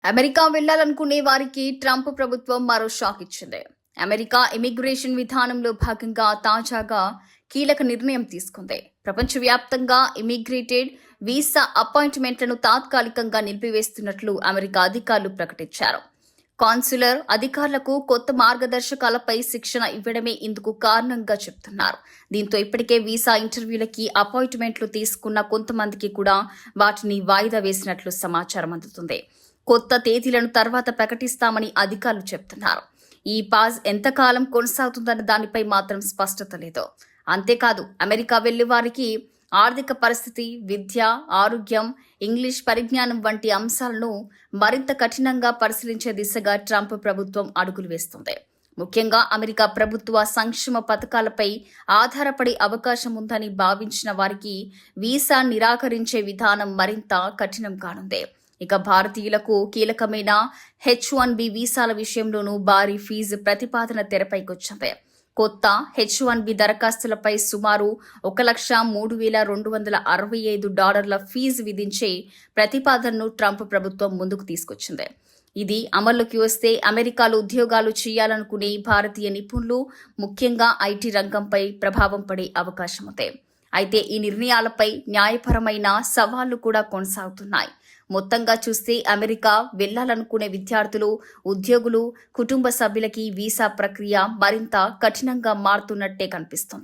America వెళ్లాలనుకునే వారికి Trump ప్రభుత్వం మరో షాక్ ఇచ్చింది. అమెరికా ఇమిగ్రేషన్ విధానంలో భాగంగా తాజాగా కీలక నిర్ణయం తీసుకుంది. ప్రపంచవ్యాప్తంగా ఇమిగ్రేటెడ్ వీసా అపాయింట్మెంట్లను తాత్కాలికంగా నిలిపివేస్తున్నట్లు అమెరికా అధికారులు ప్రకటించారు. కాన్సులర్ అధికారులకు కొత్త మార్గదర్శకాలపై శిక్షణ ఇవ్వడమే ఇందుకు కారణంగా చెబుతున్నారు. దీంతో ఇప్పటికే వీసా ఇంటర్వ్యూలకి అపాయింట్మెంట్లు తీసుకున్న కొంతమందికి కూడా వాటిని వాయిదా వేసినట్లు సమాచారం అందుతుంది. కొత్త తేదీలను తర్వాత ప్రకటిస్తామని అధికారులు చెబుతున్నారు. ఈ పాజ్ ఎంతకాలం కొనసాగుతుందన్న దానిపై మాత్రం స్పష్టత లేదు. అంతేకాదు, అమెరికా వెళ్లే వారికి ఆర్థిక పరిస్థితి, విద్య, ఆరోగ్యం, ఇంగ్లీష్ పరిజ్ఞానం వంటి అంశాలను మరింత కఠినంగా పరిశీలించే దిశగా ట్రంప్ ప్రభుత్వం అడుగులు వేస్తుంది. ముఖ్యంగా అమెరికా ప్రభుత్వ సంక్షేమ పథకాలపై ఆధారపడే అవకాశం ఉందని భావించిన వారికి వీసా నిరాకరించే విధానం మరింత కఠినం కానుంది. ఇక భారతీయులకు కీలకమైన H-1B వీసాల విషయంలోనూ భారీ ఫీజు ప్రతిపాదన తెరపైకొచ్చింది. కొత్త H-1B దరఖాస్తులపై సుమారు $1,03,265 ఫీజు విధించే ప్రతిపాదనను ట్రంప్ ప్రభుత్వం ముందుకు తీసుకొచ్చింది. ఇది అమల్లోకి వస్తే అమెరికాలో ఉద్యోగాలు చేయాలనుకునే భారతీయ నిపుణులు, ముఖ్యంగా ఐటీ రంగంపై ప్రభావం పడే అవకాశం ఉంది. అయితే ఈ నిర్ణయాలపై న్యాయపరమైన సవాళ్లు కూడా కొనసాగుతున్నాయి. మొత్తంగా చూస్తే అమెరికా వెళ్లాలనుకునే విద్యార్థులు, ఉద్యోగులు, కుటుంబ సభ్యులకి వీసా ప్రక్రియ మరింత కఠినంగా మారుతున్నట్టే కనిపిస్తుంది.